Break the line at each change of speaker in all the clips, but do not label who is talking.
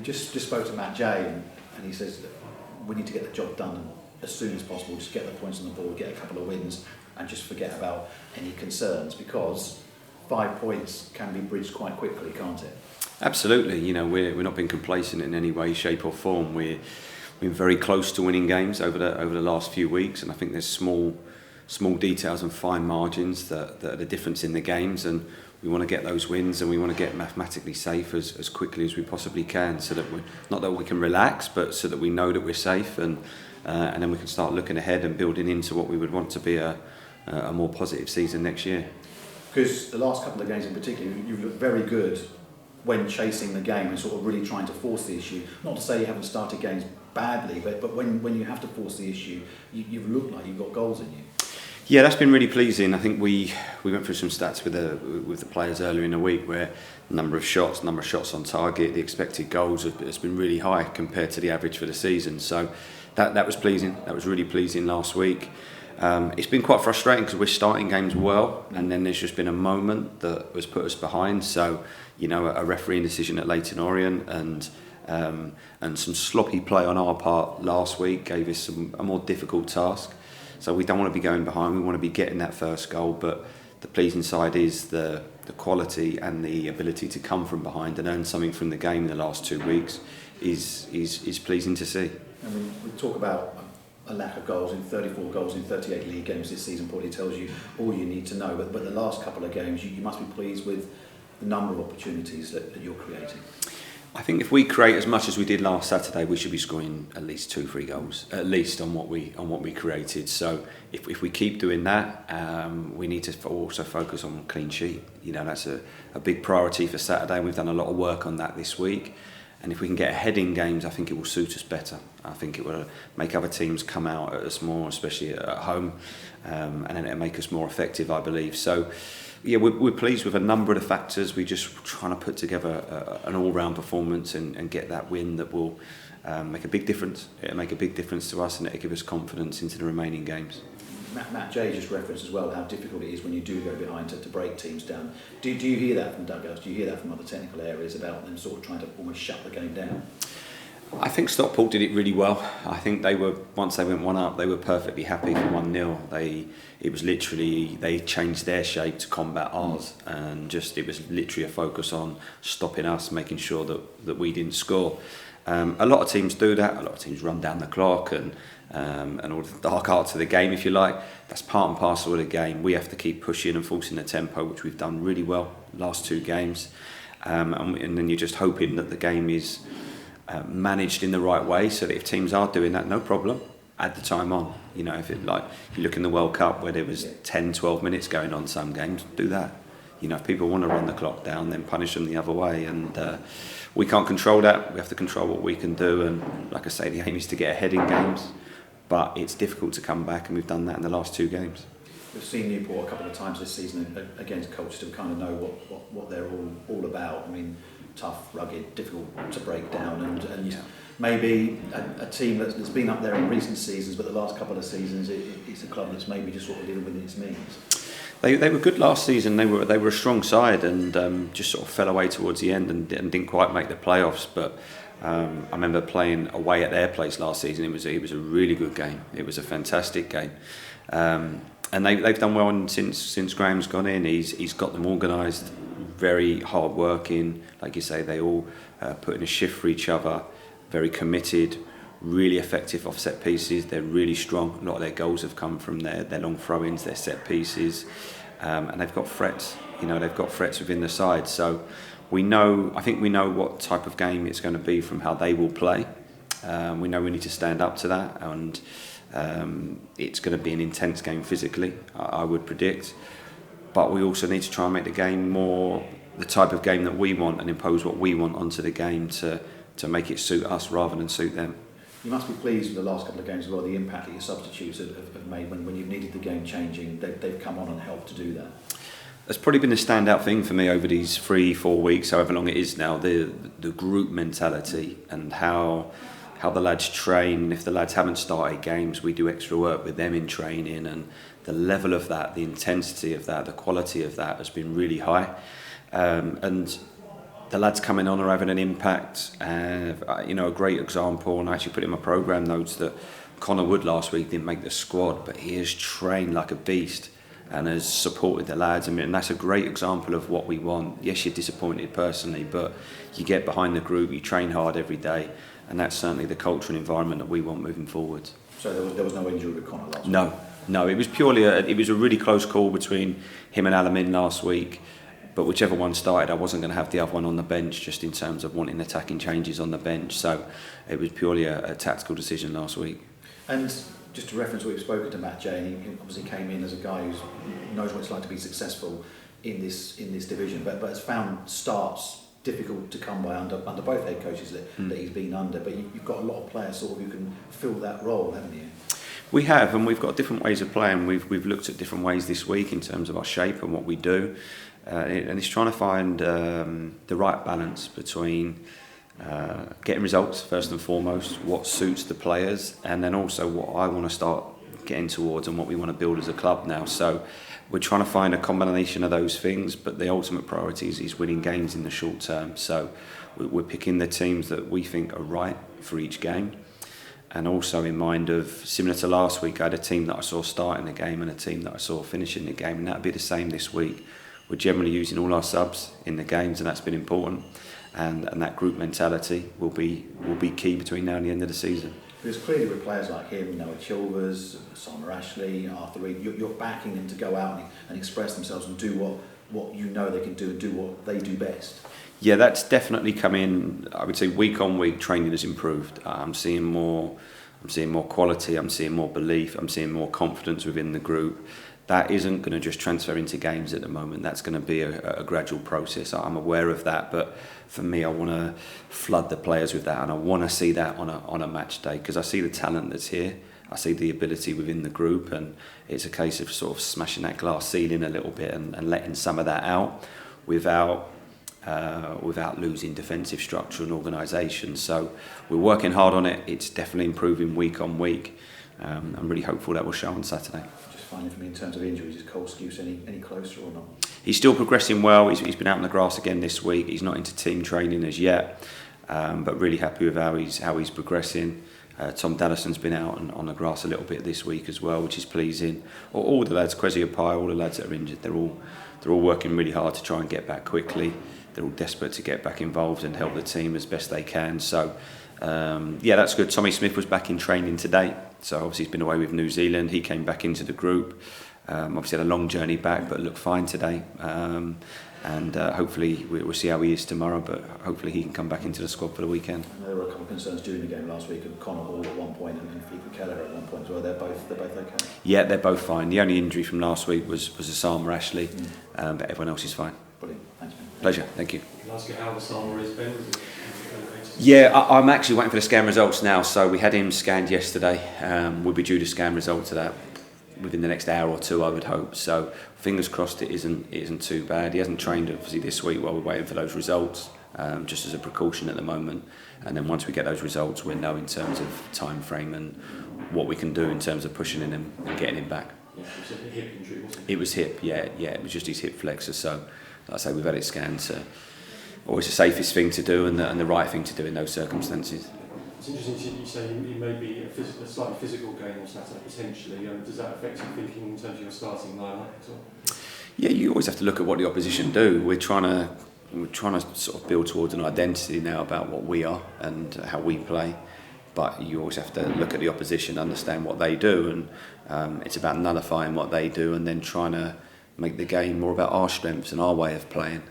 just spoke to Matt Jay, and he says that we need to get the job done as soon as possible. Just get the points on the board, get a couple of wins, and just forget about any concerns, because 5 points can be bridged quite quickly, can't it?
Absolutely. You know, we're not being complacent in any way, shape, or form. We've been very close to winning games over the last few weeks, and I think there's small details and fine margins that are the difference in the games, and we want to get those wins, and we want to get mathematically safe as quickly as we possibly can, so that not that we can relax, but so that we know that we're safe, and then we can start looking ahead and building into what we would want to be a more positive season next year.
Because the last couple of games in particular, you've looked very good when chasing the game and sort of really trying to force the issue. Not to say you haven't started games badly, but when you have to force the issue, you've looked like you've got goals in you.
Yeah, that's been really pleasing. I think we went through some stats with the players earlier in the week, where number of shots on target, the expected goals has been really high compared to the average for the season. So that was pleasing. That was really pleasing last week. It's been quite frustrating because we're starting games well, and then there's just been a moment that has put us behind. So, you know, a refereeing decision at Leyton Orient and some sloppy play on our part last week gave us a more difficult task. So we don't want to be going behind. We want to be getting that first goal. But the pleasing side is the quality and the ability to come from behind and earn something from the game in the last 2 weeks is pleasing to see.
I mean, we talk about a lack of goals in 34 goals in 38 league games this season probably tells you all you need to know. But the last couple of games, you must be pleased with the number of opportunities that you're creating.
I think if we create as much as we did last Saturday, we should be scoring at least 2-3 goals, at least on what we created. So if we keep doing that, we need to also focus on clean sheet. You know, that's a big priority for Saturday. We've done a lot of work on that this week. And if we can get ahead in games, I think it will suit us better. I think it will make other teams come out at us more, especially at home, and then it'll make us more effective, I believe. So, yeah, we're pleased with a number of the factors. We're just trying to put together an all-round performance and get that win that will make a big difference. It'll make a big difference to us, and it'll give us confidence into the remaining games.
Matt Jay just referenced as well how difficult it is when you do go behind to break teams down. Do you hear that from dugouts? Do you hear that from other technical areas about them sort of trying to almost shut the game down?
I think Stockport did it really well. I think once they went 1-up, they were perfectly happy for 1-0. It was literally, they changed their shape to combat ours, and it was literally a focus on stopping us, making sure that we didn't score. A lot of teams do that. A lot of teams run down the clock and all the dark arts of the game, if you like. That's part and parcel of the game. We have to keep pushing and forcing the tempo, which we've done really well last 2 games. And then you're just hoping that the game is managed in the right way, so that if teams are doing that, no problem, add the time on. You know, if you look in the World Cup where there was 10-12 minutes going on some games, do that. You know, if people want to run the clock down, then punish them the other way. And we can't control that. We have to control what we can do. And like I say, the aim is to get ahead in games, but it's difficult to come back, and we've done that in the last 2 games.
We've seen Newport a couple of times this season against Colchester. We kind of know what they're all about. I mean, tough, rugged, difficult to break down, and maybe a team that's been up there in recent seasons, but the last couple of seasons it's a club that's maybe just sort of living within its means.
They were good last season. They were a strong side, and just sort of fell away towards the end and didn't quite make the playoffs. But I remember playing away at their place last season. It was a really good game. It was a fantastic game. And they've done well since Graham's gone in. He's got them organised, very hard working. Like you say, they all put in a shift for each other, very committed, really effective off set pieces. They're really strong. A lot of their goals have come from their long throw-ins, their set pieces, and they've got threats. You know, they've got threats within the side. So I think we know what type of game it's going to be from how they will play. We know we need to stand up to that, and it's going to be an intense game physically, I would predict. But we also need to try and make the game more the type of game that we want, and impose what we want onto the game to make it suit us rather than suit them.
You must be pleased with the last couple of games as well, the impact that your substitutes have made when you've needed the game changing. They've come on and helped to do that.
That's probably been the standout thing for me over these 3-4 weeks, however long it is now, the group mentality and how the lads train. If the lads haven't started games, we do extra work with them in training, and the level of that, the intensity of that, the quality of that has been really high. And the lads coming on are having an impact. A great example, and I actually put in my programme notes that Connor Wood last week didn't make the squad, but he has trained like a beast and has supported the lads. And that's a great example of what we want. Yes, you're disappointed personally, but you get behind the group, you train hard every day, and that's certainly the culture and environment that we want moving forward.
So there was no injury with Connor last week?
No, it was purely it was a really close call between him and Alamin last week. But whichever one started, I wasn't going to have the other one on the bench, just in terms of wanting attacking changes on the bench. So it was purely a tactical decision last week.
And just to reference, we've spoken to Matt Jay. He obviously came in as a guy who knows what it's like to be successful in this division, but has found starts difficult to come by under both head coaches that he's been under. But you've got a lot of players sort of who can fill that role, haven't you?
We have, and we've got different ways of playing. We've looked at different ways this week in terms of our shape and what we do. And it's trying to find the right balance between getting results first and foremost, what suits the players, and then also what I want to start getting towards and what we want to build as a club now. So we're trying to find a combination of those things, but the ultimate priority is winning games in the short term. So we're picking the teams that we think are right for each game. And also in mind of, similar to last week, I had a team that I saw starting the game and a team that I saw finishing the game, and that'll be the same this week. We're generally using all our subs in the games, and that's been important. And that group mentality will be key between now and the end of the season.
Because clearly with players like him, Noah Chilvers, Simon Ashley, Arthur Reed, you're backing them to go out and express themselves and do what you know they can do and do what they do best.
Yeah, that's definitely come in. I would say week on week training has improved. I'm seeing more quality, I'm seeing more belief, I'm seeing more confidence within the group. That isn't going to just transfer into games at the moment. That's going to be a gradual process. I'm aware of that, but for me, I want to flood the players with that, and I want to see that on a match day, because I see the talent that's here. I see the ability within the group, and it's a case of sort of smashing that glass ceiling a little bit and letting some of that out without losing defensive structure and organisation. So we're working hard on it. It's definitely improving week on week. I'm really hopeful that will show on Saturday.
Just finally for me, in terms of injuries, is Cole Skuse any closer or not?
He's still progressing well. He's been out on the grass again this week. He's not into team training as yet, but really happy with how he's progressing. Tom Dallason's been out on the grass a little bit this week as well, which is pleasing. All the lads, Kwesi Apai, all the lads that are injured, they're all working really hard to try and get back quickly. They're all desperate to get back involved and help the team as best they can. So, that's good. Tommy Smith was back in training today. So obviously he's been away with New Zealand. He came back into the group. Obviously had a long journey back, but looked fine today. And hopefully we'll see how he is tomorrow, but hopefully he can come back into the squad for the weekend.
And there were a couple of concerns during the game last week of Connor Hall at one point and Fico Keller at one point as well. They're both okay?
Yeah, they're both fine. The only injury from last week was Osama Ashley, but everyone else is fine.
Brilliant. Thanks, Ben.
Pleasure. Thank you.
Can I ask you how Osama is, Ben?
Yeah, I'm actually waiting for the scan results now. So we had him scanned yesterday. We'll be due to scan results of that within the next hour or two, I would hope. So fingers crossed it isn't too bad. He hasn't trained obviously this week while we're waiting for those results, just as a precaution at the moment. And then once we get those results, we'll know in terms of time frame and what we can do in terms of pushing him and getting him back.
Yeah, it was a hip injury, wasn't it?
It was hip, yeah. It was just his hip flexor. So, like I say, we've had it scanned. So always the safest thing to do and the right thing to do in those circumstances.
It's interesting you say it may be a slightly physical game on Saturday, potentially. Does that affect your thinking in terms of your starting lineup at all? Yeah,
you always have to look at what the opposition do. We're trying to sort of build towards an identity now about what we are and how we play. But you always have to look at the opposition, understand what they do, and it's about nullifying what they do and then trying to make the game more about our strengths and our way of playing.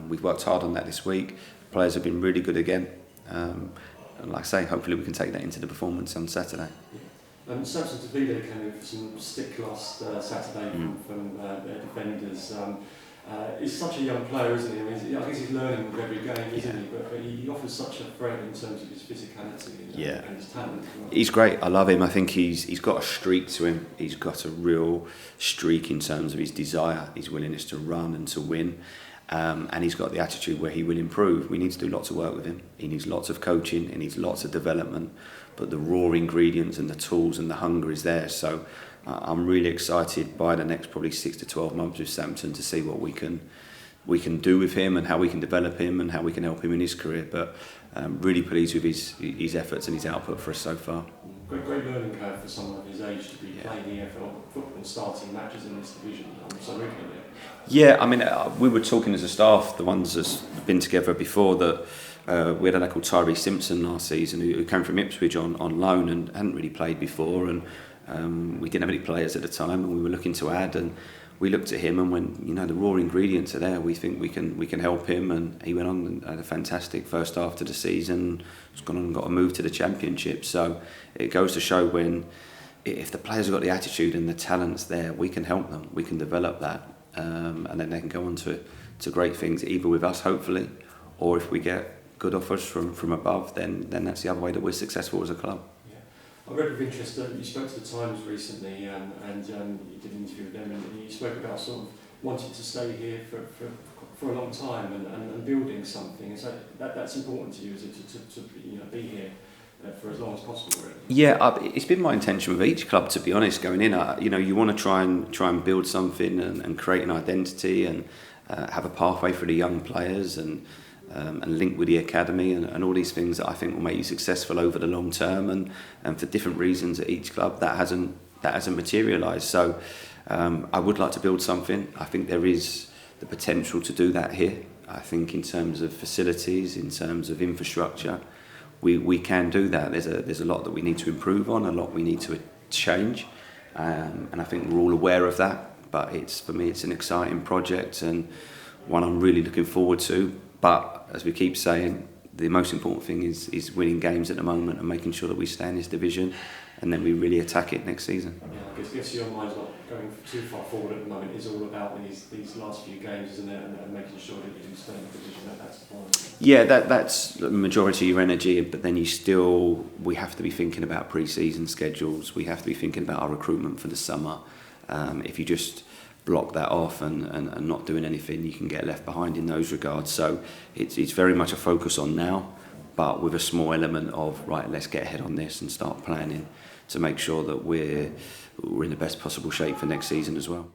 We've worked hard on that this week. The players have been really good again. And like I say, hopefully we can take that into the performance on Saturday.
Samson Davido came in for some stick last Saturday from their defenders. He's such a young player, isn't he? I mean, I guess he's learning with every game, isn't he? But he offers such a threat in terms of his physicality and his talent.
He's great. I love him. I think he's got a streak to him. He's got a real streak in terms of his desire, his willingness to run and to win. And he's got the attitude where he will improve. We need to do lots of work with him. He needs lots of coaching, he needs lots of development, but the raw ingredients and the tools and the hunger is there. So I'm really excited by the next probably 6 to 12 months with Samson to see what we can we can do with him and how we can develop him and how we can help him in his career. But really pleased with his efforts and his output for us so far.
Great learning curve for someone of his age to be playing EFL football and starting matches in this division so regularly.
Yeah, I mean, we were talking as a staff, the ones that's been together before, that we had a lad called Tyree Simpson last season who came from Ipswich on loan and hadn't really played before, and we didn't have any players at the time, and we were looking to add, and we looked at him, and when the raw ingredients are there, we think we can help him, and he went on and had a fantastic first half to the season. He's gone on and got a move to the Championship. So it goes to show if the players have got the attitude and the talents there, we can help them, we can develop that, and then they can go on to great things, either with us hopefully, or if we get good offers from above, then that's the other way that we're successful as a club.
I read with interest that you spoke to the Times recently, and you did an interview with them, and you spoke about sort of wanting to stay here for a long time and building something. So that's important to you, is it, to be here for as long as possible, really? Yeah,
it's been my intention with each club, to be honest. Going in, you want to try and build something and create an identity and have a pathway for the young players and link with the academy and all these things that I think will make you successful over the long term, and for different reasons at each club that hasn't materialised. So I would like to build something. I think there is the potential to do that here. I think in terms of facilities, in terms of infrastructure, we can do that. There's a lot that we need to improve on, a lot we need to change, and I think we're all aware of that. But for me it's an exciting project and one I'm really looking forward to. But as we keep saying, the most important thing is winning games at the moment and making sure that we stay in this division, and then we really attack it next season.
Yeah, I guess your mind's not going too far forward at the moment. It's all about these last few games, isn't it, and making sure that you stay in the division. That's the point. Yeah,
that's the majority of your energy, but then we have to be thinking about pre-season schedules. We have to be thinking about our recruitment for the summer. If you just block that off and not doing anything, you can get left behind in those regards. So it's very much a focus on now, but with a small element of, right, let's get ahead on this and start planning to make sure that we're in the best possible shape for next season as well.